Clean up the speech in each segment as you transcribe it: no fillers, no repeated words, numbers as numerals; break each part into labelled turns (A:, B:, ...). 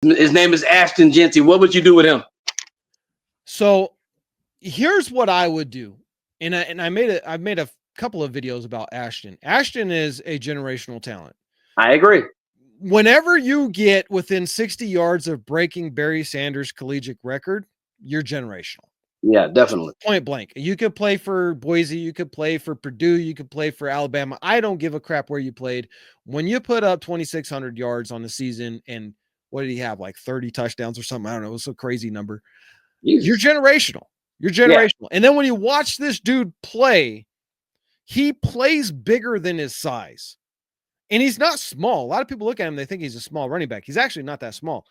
A: His name is Ashton Jeanty. What would you do with him?
B: So here's what I would do. I've made a couple of videos about Ashton. Ashton is a generational talent.
A: I agree.
B: Whenever you get within 60 yards of breaking Barry Sanders' collegiate record, you're generational.
A: Yeah, definitely.
B: Point blank. You could play for Boise, you could play for Purdue, you could play for Alabama. I don't give a crap where you played. When you put up 2,600 yards on the season, and what did he have, like 30 touchdowns or something? I don't know. It was a crazy number.
A: Jesus.
B: You're generational. You're generational. Yeah. And then when you watch this dude play, he plays bigger than his size. And he's not small. A lot of people look at him, they think he's a small running back. He's actually not that small.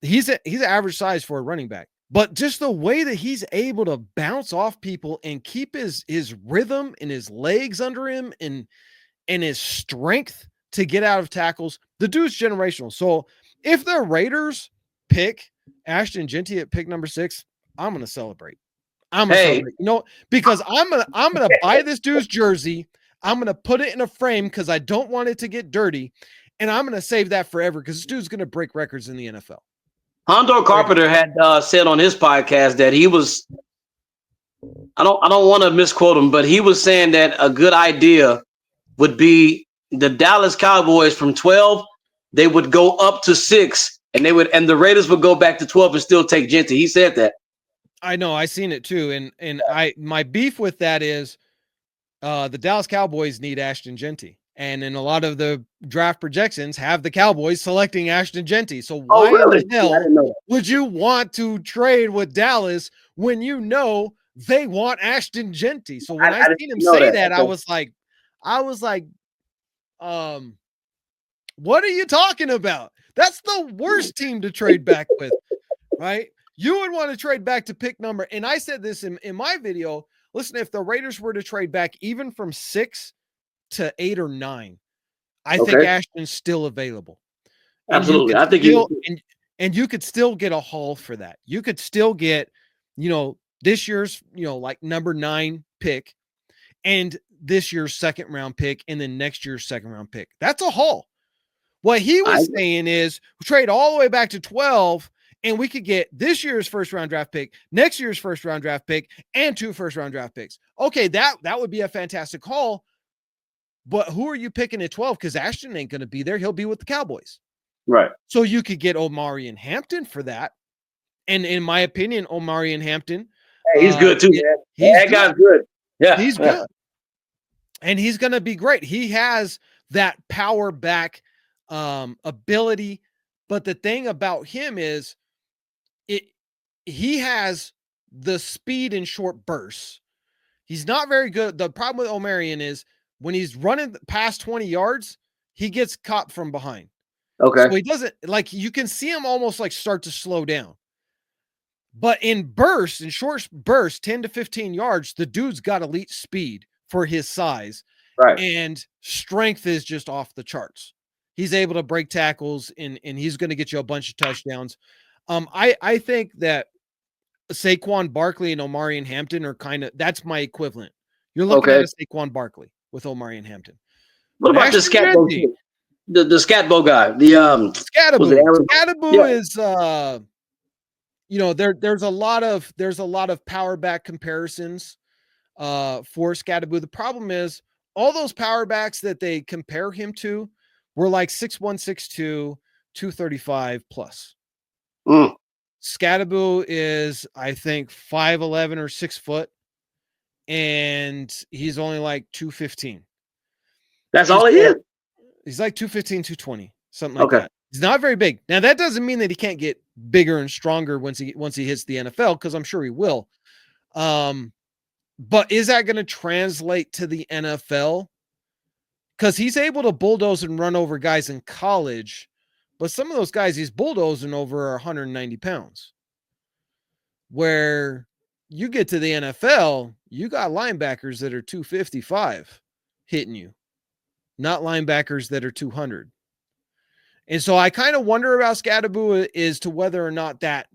B: He's average size for a running back. But just the way that he's able to bounce off people and keep his rhythm and his legs under him and his strength to get out of tackles, the dude's generational. So if the Raiders pick Ashton Jeanty at pick number 6, I'm going to celebrate. I'm going to celebrate. You know, because I'm going to buy this dude's jersey. I'm going to put it in a frame because I don't want it to get dirty. And I'm going to save that forever because this dude's going to break records in the NFL.
A: Hondo Carpenter had said on his podcast that he was, I don't want to misquote him, but he was saying that a good idea would be the Dallas Cowboys from 12, they would go up to 6, and the Raiders would go back to 12 and still take Jeanty. He said that.
B: I know, I seen it too, and my beef with that is the Dallas Cowboys need Ashton Jeanty. And in a lot of the draft projections have the Cowboys selecting Ashton Jeanty. So why the hell would you want to trade with Dallas when you know they want Ashton Jeanty? So when I seen him say that, I was like, what are you talking about? That's the worst team to trade back with, right? You would want to trade back to pick number. And I said this in my video. Listen, if the Raiders were to trade back even from 6 to 8 or 9, I think Ashton's still available.
A: Absolutely.
B: I think and you could still get a haul for that. You could still get, this year's, like number 9 pick and this year's second round pick and then next year's second round pick. That's a haul. What he was saying is trade all the way back to 12 and we could get this year's first round draft pick, next year's first round draft pick, and 2 first round draft picks. Okay, that would be a fantastic haul. But who are you picking at 12? Because Ashton ain't going to be there. He'll be with the Cowboys.
A: Right.
B: So you could get Omari and Hampton for that. And in my opinion, Omari and Hampton.
A: Hey, he's good too, man. That guy's good. Yeah.
B: He's good. And he's going to be great. He has that power back ability. But the thing about him is he has the speed in short bursts. He's not very good. The problem with Omarion is when he's running past 20 yards, he gets caught from behind.
A: Okay.
B: So he doesn't, you can see him almost start to slow down. But in bursts, in short bursts, 10 to 15 yards, the dude's got elite speed for his size.
A: Right.
B: And strength is just off the charts. He's able to break tackles and he's going to get you a bunch of touchdowns. I think that Saquon Barkley and Omari and Hampton are that's my equivalent. You're looking at a Saquon Barkley with Omari and Hampton.
A: What about the Scabo? The Scabo guy. The
B: Scabo. Scabo is there's a lot of power back comparisons for Scabo. The problem is all those power backs that they compare him to were like 6'1", 6'2", 235 plus. Scabo is, I think, 5'11" or 6 foot, and he's only like 215.
A: That's all he is.
B: He's like 215, 220, something like that. He's not very big. Now that doesn't mean that he can't get bigger and stronger once he hits the NFL, because I'm sure he will. But is that going to translate to the NFL? Because he's able to bulldoze and run over guys in college. But some of those guys he's bulldozing over are 190 pounds. Where you get to the NFL, you got linebackers that are 255 hitting you, not linebackers that are 200. And so I kind of wonder about Scabo as to whether or not that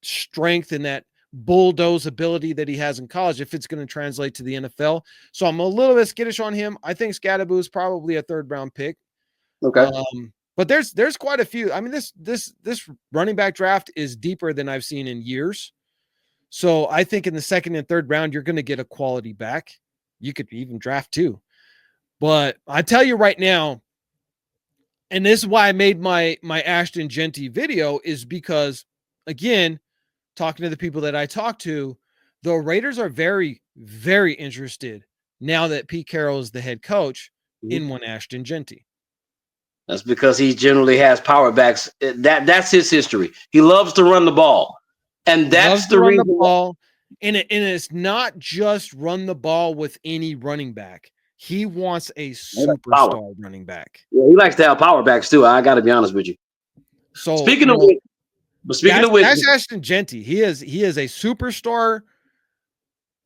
B: strength and that bulldoze ability that he has in college, if it's going to translate to the NFL. So I'm a little bit skittish on him. I think Scabo is probably a 3rd round pick.
A: Okay.
B: But there's quite a few. I mean, this running back draft is deeper than I've seen in years. So I think in the second and third round, you're going to get a quality back. You could even draft 2. But I tell you right now, and this is why I made my Ashton Jeanty video, is because, again, talking to the people that I talk to, the Raiders are very, very interested now that Pete Carroll is the head coach in one Ashton Jeanty.
A: That's because he generally has power backs. That's his history. He loves to run the ball. And that's the reason.
B: The ball. And it's not just run the ball with any running back. He wants a superstar running back.
A: Yeah, he likes to have power backs too. I got to be honest with you.
B: So
A: speaking of which,
B: that's Ashton Jeanty. He is a superstar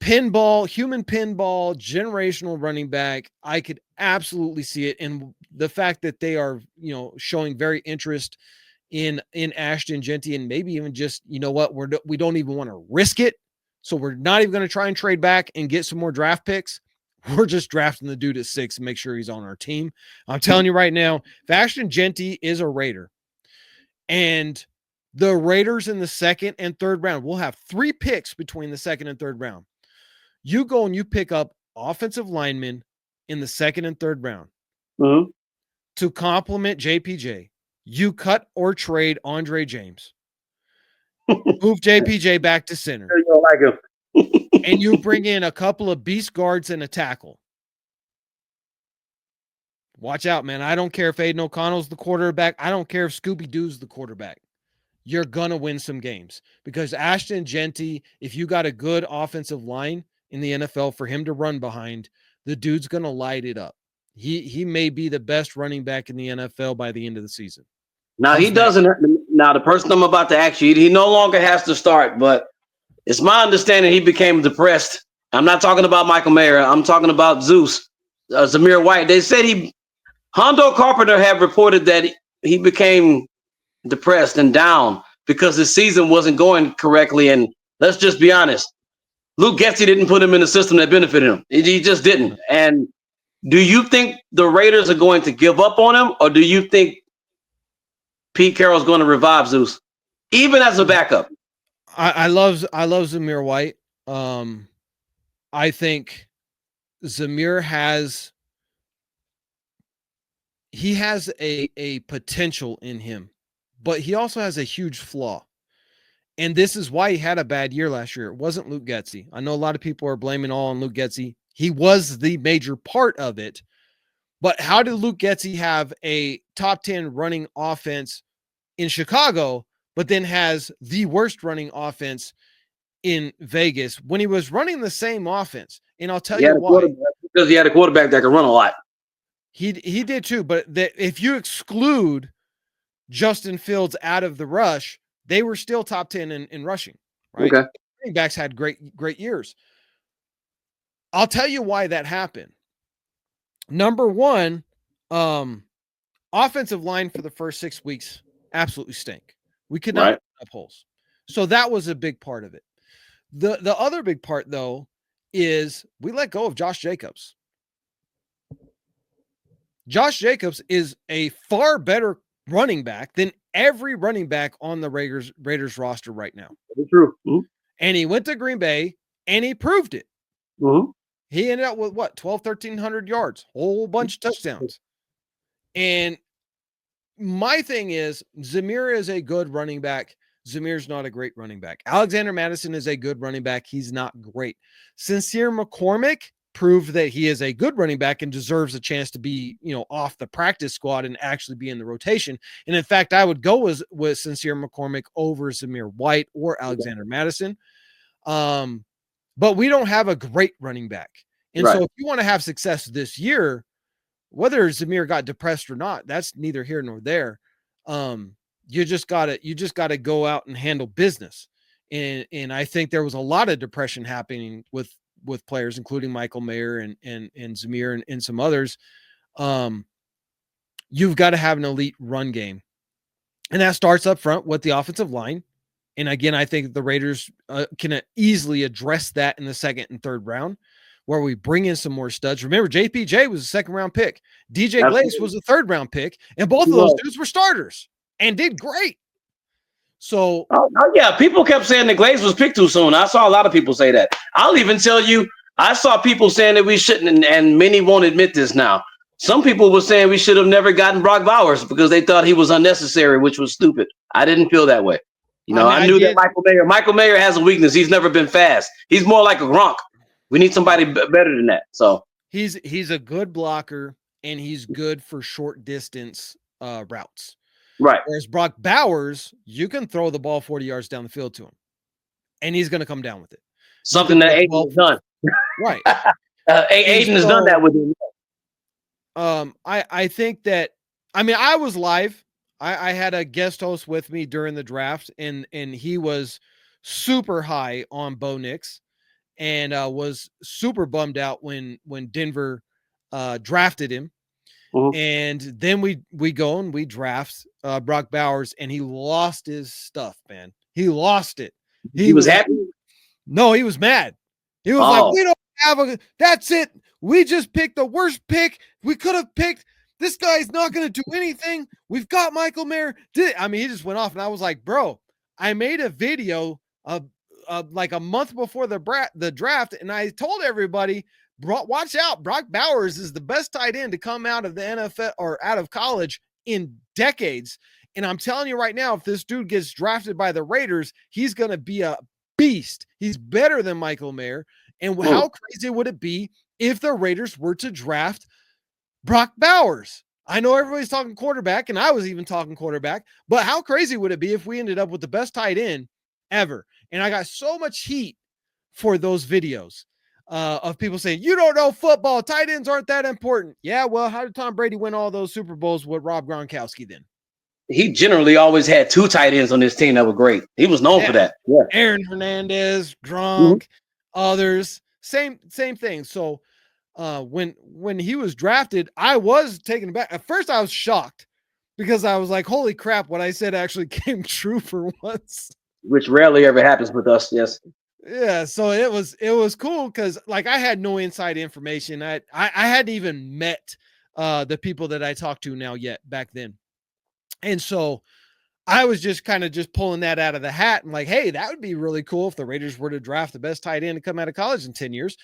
B: human pinball, generational running back. I could absolutely see it. And the fact that they are, showing very interest in Ashton Jeanty, and maybe even just, you know what, we don't even want to risk it. So we're not even going to try and trade back and get some more draft picks. We're just drafting the dude at 6 and make sure he's on our team. I'm telling you right now, if Ashton Jeanty is a Raider and the Raiders in the second and third round, we'll have 3 picks between the second and third round. You go and you pick up offensive linemen in the second and third round to complement JPJ. You cut or trade Andre James. Move JPJ back to center.
A: You don't like him.
B: And you bring in a couple of beast guards and a tackle. Watch out, man. I don't care if Aiden O'Connell's the quarterback. I don't care if Scooby-Doo's the quarterback. You're going to win some games because Ashton Jeanty, if you got a good offensive line in the NFL for him to run behind, the dude's going to light it up. He may be the best running back in the NFL by the end of the season.
A: Now, he doesn't. Now, the person I'm about to ask you, he no longer has to start, but it's my understanding he became depressed. I'm not talking about Michael Mayer. I'm talking about Zeus, Zamir White. They said Hondo Carpenter had reported that he became depressed and down because his season wasn't going correctly. And let's just be honest, Luke Getsy didn't put him in the system that benefited him. He just didn't. And do you think the Raiders are going to give up on him, or do you think Pete Carroll's going to revive Zeus, even as a backup?
B: I love Zamir White. I think Zamir has a potential in him, but he also has a huge flaw. And this is why he had a bad year last year. It wasn't Luke Getsy. I know a lot of people are blaming all on Luke Getsy. He was the major part of it. But how did Luke Getsy have a top 10 running offense in Chicago, but then has the worst running offense in Vegas when he was running the same offense? And I'll tell you why.
A: Because he had a quarterback that could run a lot.
B: He did too, but if you exclude Justin Fields out of the rush, they were still top 10 in rushing, right?
A: Okay.
B: Running backs had great years. I'll tell you why that happened. Number one, offensive line for the first 6 weeks absolutely stink. We could not up holes. So that was a big part of it. The other big part, though, is we let go of Josh Jacobs. Josh Jacobs is a far better running back than every running back on the Raiders roster right now.
A: That's true. Mm-hmm.
B: And he went to Green Bay and he proved it.
A: Mm-hmm.
B: He ended up with 1,300 yards, whole bunch of touchdowns. And my thing is, Zamir is a good running back. Zamir's not a great running back. Alexander Madison is a good running back. He's not great. Sincere McCormick proved that he is a good running back and deserves a chance to be, off the practice squad and actually be in the rotation. And in fact, I would go with Sincere McCormick over Zamir White or Alexander Madison. But we don't have a great running back. And so if you want to have success this year, whether Zamir got depressed or not, that's neither here nor there. You just gotta go out and handle business. And I think there was a lot of depression happening with players, including Michael Mayer and Zamir and some others. You've got to have an elite run game. And that starts up front with the offensive line. And again, I think the Raiders can easily address that in the second and third round where we bring in some more studs. Remember, JPJ was a second-round pick. DJ Glaze was a third-round pick, and both of those dudes were starters and did great. So,
A: yeah, people kept saying the Glaze was picked too soon. I saw a lot of people say that. I'll even tell you, I saw people saying that we shouldn't, and many won't admit this now. Some people were saying we should have never gotten Brock Bowers because they thought he was unnecessary, which was stupid. I didn't feel that way. I knew that Michael Mayer has a weakness. He's never been fast. He's more like a Gronk. We need somebody better than that. So
B: he's a good blocker, and he's good for short distance routes.
A: Right.
B: Whereas Brock Bowers, you can throw the ball 40 yards down the field to him, and he's going to come down with it.
A: Something that Aiden has done.
B: Right.
A: Aiden has done that with him.
B: I think that, I was live. I had a guest host with me during the draft, and he was super high on Bo Nix, and was super bummed out when Denver drafted him.
A: Mm-hmm.
B: And then we go and we draft Brock Bowers, and he lost his stuff, man. He lost it.
A: He was happy?
B: No, he was mad. He was like, we don't have that's it. We just picked the worst pick we could have picked. This guy's not going to do anything. We've got Michael Mayer. He just went off, and I was like, bro, I made a video of like a month before the draft, and I told everybody, watch out. Brock Bowers is the best tight end to come out of the NFL or out of college in decades. And I'm telling you right now, if this dude gets drafted by the Raiders, he's going to be a beast. He's better than Michael Mayer. And how crazy would it be if the Raiders were to draft Brock Bowers? I know everybody's talking quarterback, and I was even talking quarterback, but how crazy would it be if we ended up with the best tight end ever? And I got so much heat for those videos of people saying, you don't know football. Tight ends aren't that important. Yeah, well, how did Tom Brady win all those Super Bowls with Rob Gronkowski then?
A: He generally always had two tight ends on his team that were great. He was known for that. Yeah.
B: Aaron Hernandez, Gronk, others, same thing. So when he was drafted, I was taken aback. At first, I was shocked because I was like, holy crap, what I said actually came true for once.
A: Which rarely ever happens with us, yes.
B: Yeah, so it was cool because like I had no inside information. I hadn't even met the people that I talked to now yet back then. And so I was just kind of just pulling that out of the hat and like, hey, that would be really cool if the Raiders were to draft the best tight end to come out of college in 10 years.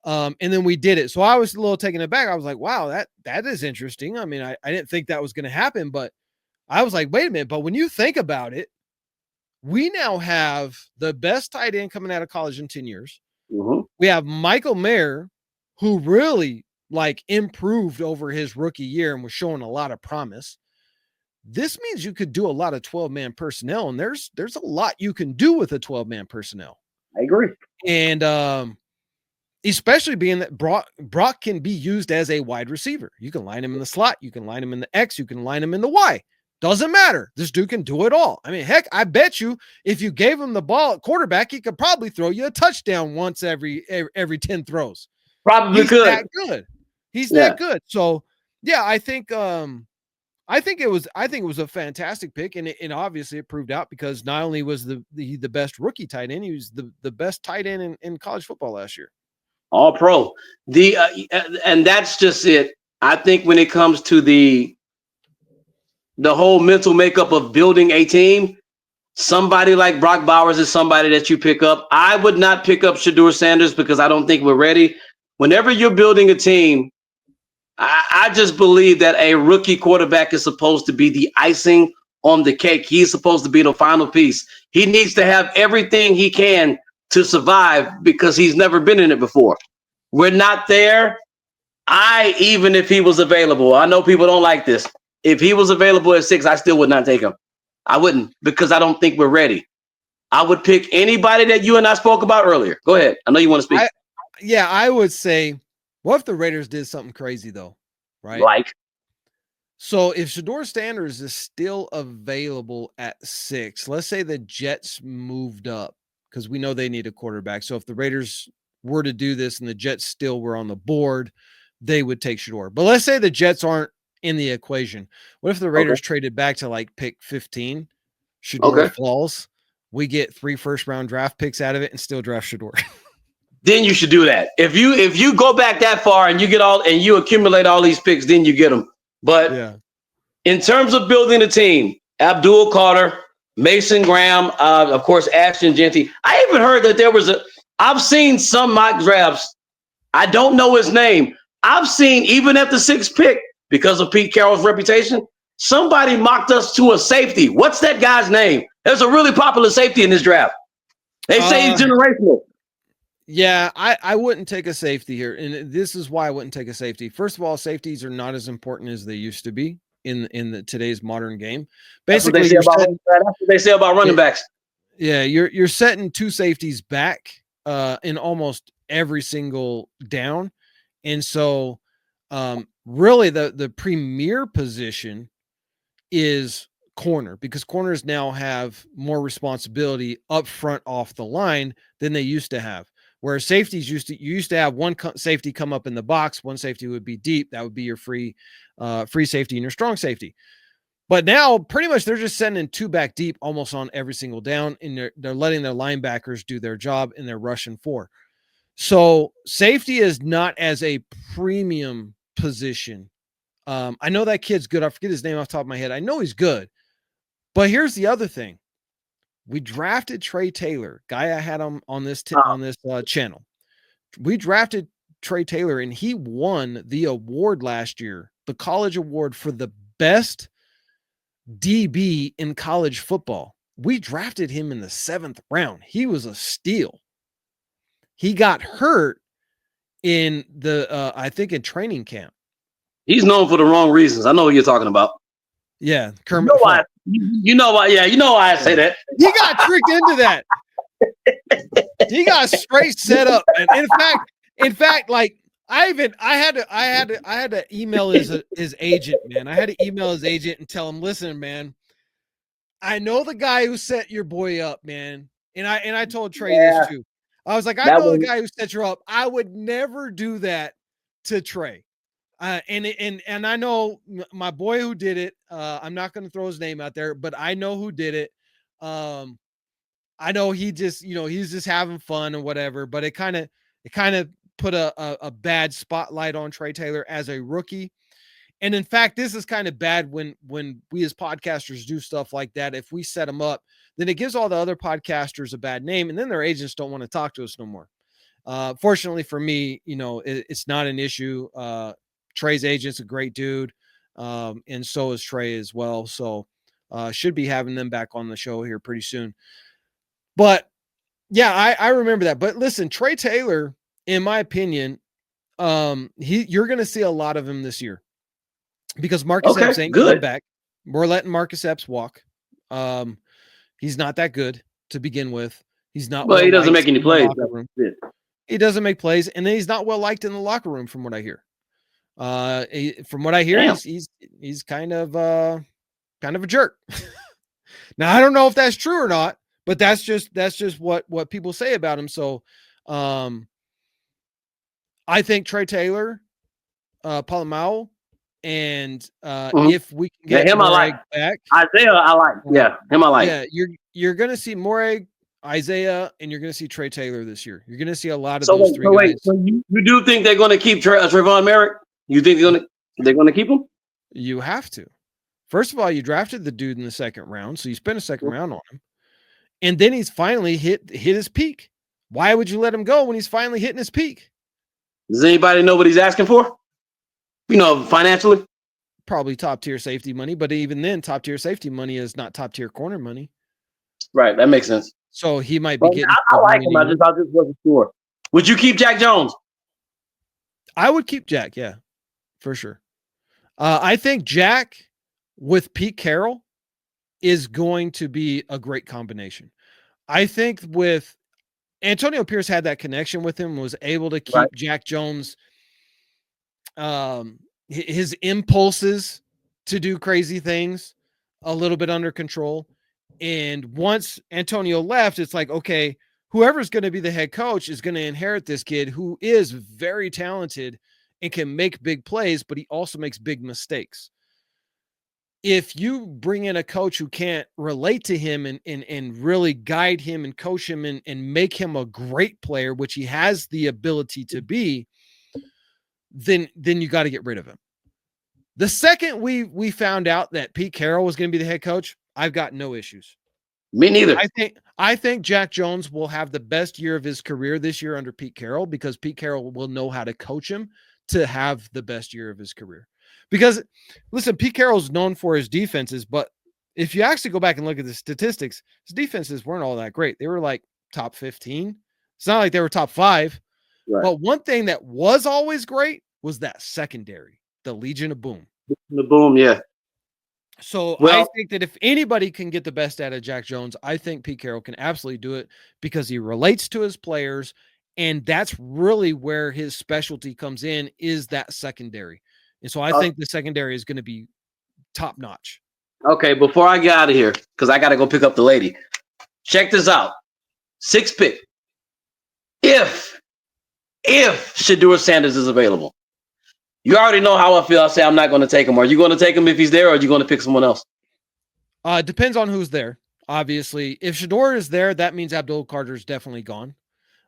B: And then we did it. So I was a little taken aback. I was like, wow, that is interesting. I mean, I didn't think that was going to happen, but I was like, wait a minute. But when you think about it, we now have the best tight end coming out of college in 10 years.
A: Mm-hmm.
B: We have Michael Mayer, who really like improved over his rookie year and was showing a lot of promise. This means you could do a lot of 12-man personnel, and there's a lot you can do with a 12-man personnel.
A: I agree.
B: And especially being that Brock can be used as a wide receiver. You can line him in the slot, you can line him in the X, you can line him in the Y. Doesn't matter. This dude can do it all. I mean, heck, I bet you if you gave him the ball at quarterback, he could probably throw you a touchdown once every 10 throws.
A: Probably
B: He's
A: could.
B: that good. He's that good. So yeah, I think it was a fantastic pick, and obviously it proved out because not only was the best rookie tight end, he was the best tight end in college football last year.
A: All pro. And that's just it. I think when it comes to the whole mental makeup of building a team, somebody like Brock Bowers is somebody that you pick up. I would not pick up Shedeur Sanders because I don't think we're ready. Whenever you're building a team, I just believe that a rookie quarterback is supposed to be the icing on the cake. He's supposed to be the final piece. He needs to have everything he can to survive because he's never been in it before. We're not there. Even if he was available, I know people don't like this. If he was available at 6, I still would not take him. I wouldn't because I don't think we're ready. I would pick anybody that you and I spoke about earlier. Go ahead. I know you want to speak.
B: I would say, what if the Raiders did something crazy though? Right?
A: Like?
B: So if Shedeur Sanders is still available at 6, let's say the Jets moved up because we know they need a quarterback. So if the Raiders were to do this and the Jets still were on the board, they would take Shedeur. But let's say the Jets aren't in the equation. What if the Raiders traded back to like pick 15? Shedeur falls. We get 3 first-round draft picks out of it and still draft Shedeur.
A: then you should do that. If you go back that far and you accumulate all these picks, then you get them. But in terms of building a team, Abdul Carter, Mason Graham, of course, Ashton Jeanty. I even heard that I've seen some mock drafts. I don't know his name. I've seen, even at the 6th pick, because of Pete Carroll's reputation, somebody mocked us to a safety. What's that guy's name? There's a really popular safety in this draft. They say he's generational.
B: Yeah, I wouldn't take a safety here. And this is why I wouldn't take a safety. First of all, safeties are not as important as they used to be in today's modern game. Basically,
A: that's what they say about running backs.
B: Yeah, you're setting 2 safeties back in almost every single down. And so really the premier position is corner, because corners now have more responsibility up front off the line than they used to have. Whereas safeties you used to have one safety come up in the box, one safety would be deep. That would be your free safety and your strong safety. But now pretty much they're just sending 2 back deep almost on every single down, and they're letting their linebackers do their job, and they're rushing 4. So safety is not as a premium position. I know that kid's good. I forget his name off the top of my head. I know he's good. But here's the other thing. We drafted Trey Taylor, guy I had on this channel. We drafted Trey Taylor, and he won the award last year, the college award for the best DB in college football. We drafted him in the 7th round. He was a steal. He got hurt in I think in training camp.
A: He's known for the wrong reasons. I know what you're talking about.
B: Yeah, Kermit.
A: You know why I say that.
B: He got tricked into that. He got straight set up, and in fact, like I had to email his agent, man. I had to email his agent and tell him, listen, man, I know the guy who set your boy up, man, and I told Trey this too. I was like, I know the guy who set you up. I would never do that to Trey. And I know my boy who did it. I'm not going to throw his name out there, but I know who did it. I know he just, he's just having fun and whatever, but it kind of put a bad spotlight on Trey Taylor as a rookie. And in fact, this is kind of bad when we as podcasters do stuff like that. If we set them up, then it gives all the other podcasters a bad name, and then their agents don't want to talk to us no more. Fortunately for me, it's not an issue. Trey's agent's a great dude. And so is Trey as well. So should be having them back on the show here pretty soon. But yeah, I remember that. But listen, Trey Taylor, in my opinion, you're going to see a lot of him this year because Marcus Epps ain't coming back. We're letting Marcus Epps walk. He's not that good to begin with. He's not.
A: Well, he doesn't make any plays.
B: He doesn't make plays, and then he's not well liked in the locker room, from what I hear. From what I hear, he's kind of a jerk. Now I don't know if that's true or not, but that's just what people say about him. So, I think Trey Taylor, Polamalu, and if we can get
A: him, I like
B: back.
A: Isaiah, I like. Yeah, him, I like.
B: Yeah, you're gonna see Morag, Isaiah, and you're gonna see Trey Taylor this year. You're gonna see a lot of those three guys.
A: So you do think they're gonna keep Trayvon Merrick? You think they're gonna keep him?
B: You have to. First of all, you drafted the dude in the 2nd round, so you spent a 2nd round on him, and then he's finally hit his peak. Why would you let him go when he's finally hitting his peak?
A: Does anybody know what he's asking for? Financially?
B: Probably top tier safety money, but even then, top tier safety money is not top tier corner money.
A: Right, that makes sense.
B: So he might be getting.
A: I like him. I just wasn't sure. Would you keep Jack Jones?
B: I would keep Jack, yeah, for sure. I think Jack with Pete Carroll is going to be a great combination. I think with Antonio Pierce had that connection with him, was able to keep Jack Jones, his impulses to do crazy things a little bit under control. And once Antonio left, it's like, okay, whoever's going to be the head coach is going to inherit this kid who is very talented and can make big plays, but he also makes big mistakes. if you bring in a coach who can't relate to him and really guide him and coach him and make him a great player, which he has the ability to be, then you got to get rid of him. The second we found out that Pete Carroll was going to be the head coach, I've got no issues.
A: Me neither.
B: I think Jack Jones will have the best year of his career this year under Pete Carroll, because Pete Carroll will know how to coach him to have the best year of his career. Because listen, Pete Carroll's known for his defenses, but if you actually go back and look at the statistics, his defenses weren't all that great. They were like top 15. It's not like they were top 5. Right. But one thing that was always great was that secondary, the Legion of Boom.
A: The Boom, yeah.
B: So I think that if anybody can get the best out of Jack Jones, I think Pete Carroll can absolutely do it, because he relates to his players, and that's really where his specialty comes in, is that secondary. And so I think the secondary is going to be top notch.
A: Okay, before I get out of here, because I got to go pick up the lady, check this out. 6th pick. If Shedeur Sanders is available. You already know how I feel. I say I'm not going to take him. Are you going to take him if he's there, or are you going to pick someone else?
B: Depends on who's there. Obviously, if Shedeur is there, that means Abdul Carter is definitely gone.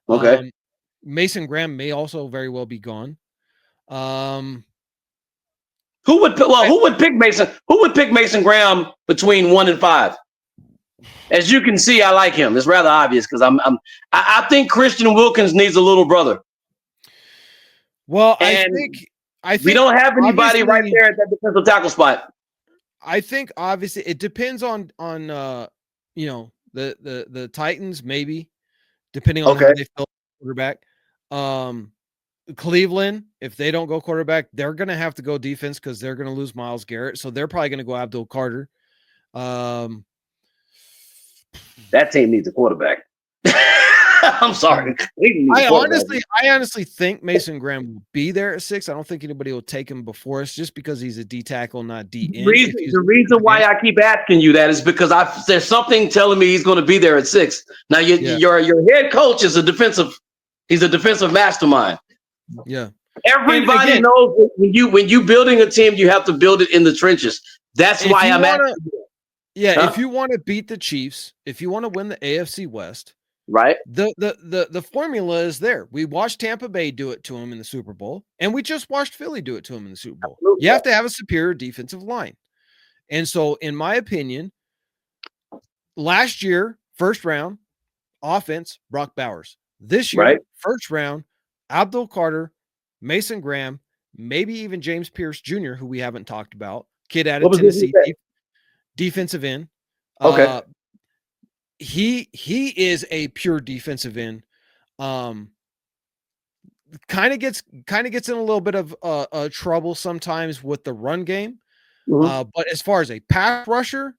A: Okay.
B: Mason Graham may also very well be gone.
A: Who would pick Mason? Who would pick Mason Graham between 1 and 5? As you can see, I like him. It's rather obvious, because I think Christian Wilkins needs a little brother.
B: Well, I think
A: we don't have anybody right there at that defensive tackle spot.
B: I think obviously it depends on the Titans, maybe, depending on how they feel quarterback. Cleveland, if they don't go quarterback, they're going to have to go defense, because they're going to lose Myles Garrett. So they're probably going to go Abdul Carter.
A: That team needs a quarterback. I'm sorry.
B: I honestly think Mason Graham will be there at 6. I don't think anybody will take him before us, just because he's a D tackle, not D end.
A: The reason why I keep asking you that is because there's something telling me he's going to be there at 6. Now your head coach is a defensive mastermind.
B: Yeah.
A: Everybody knows when you building a team, you have to build it in the trenches. That's why I'm asking.
B: Yeah, if you want to beat the Chiefs, if you want to win the AFC West,
A: right?
B: The formula is there. We watched Tampa Bay do it to him in the Super Bowl, and we just watched Philly do it to him in the Super Bowl. Absolutely. You have to have a superior defensive line. And so, in my opinion, last year, first round, offense, Brock Bowers. This year, first round, Abdul Carter, Mason Graham, maybe even James Pierce Jr., who we haven't talked about. Kid out of Tennessee, defensive end.
A: Okay.
B: He is a pure defensive end. Kind of gets in a little bit of trouble sometimes with the run game. Mm-hmm. But as far as a pass rusher,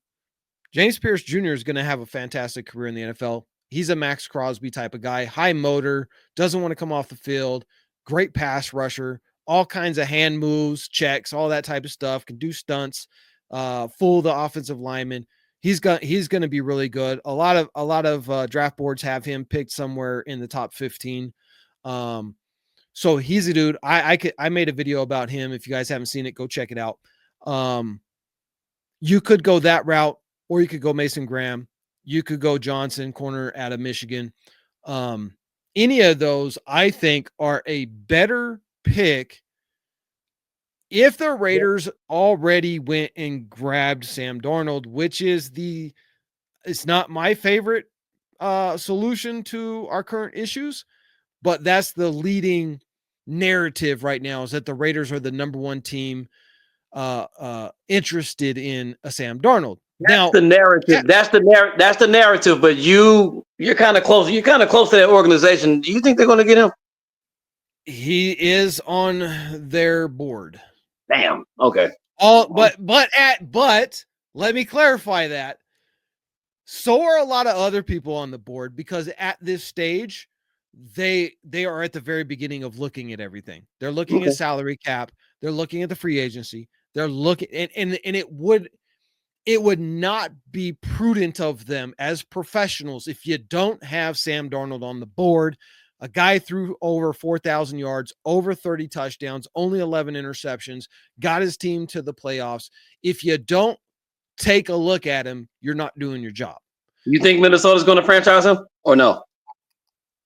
B: James Pierce Jr. is going to have a fantastic career in the NFL. He's a Max Crosby type of guy, high motor, doesn't want to come off the field, great pass rusher, all kinds of hand moves, checks, all that type of stuff, can do stunts, fool the offensive lineman. He's going to be really good. A lot of draft boards have him picked somewhere in the top 15. So he's a dude. I made a video about him. If you guys haven't seen it, go check it out. You could go that route, or you could go Mason Graham. You could go Johnson, corner out of Michigan. Any of those, I think, are a better pick if the Raiders already went and grabbed Sam Darnold, which is it's not my favorite solution to our current issues, but that's the leading narrative right now, is that the Raiders are the number one team interested in a Sam Darnold.
A: That's the narrative. That's the narrative. But you're kind of close. You're kind of close to that organization. Do you think they're going to get him?
B: He is on their board.
A: Damn. Okay.
B: But let me clarify that. So are a lot of other people on the board, because at this stage, they are at the very beginning of looking at everything. They're looking at salary cap. They're looking at the free agency. They're looking and it would not be prudent of them as professionals if you don't have Sam Darnold on the board. A guy threw over 4,000 yards, over 30 touchdowns, only 11 interceptions, got his team to the playoffs. If you don't take a look at him, you're not doing your job.
A: You think Minnesota's going to franchise him or no?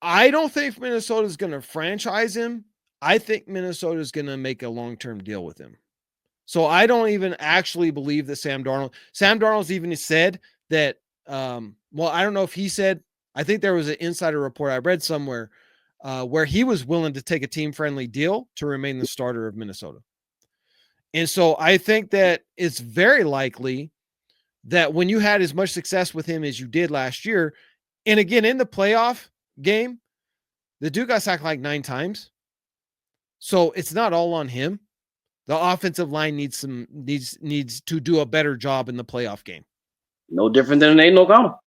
B: I don't think Minnesota's going to franchise him. I think Minnesota's going to make a long-term deal with him. So I don't even actually believe that Sam Darnold's even said that, well, I don't know if he said, I think there was an insider report I read somewhere where he was willing to take a team-friendly deal to remain the starter of Minnesota. And so I think that it's very likely that when you had as much success with him as you did last year, and again, in the playoff game, the dude got sacked like 9 times. So it's not all on him. The offensive line needs to do a better job in the playoff game.
A: No different than an ain't no comma.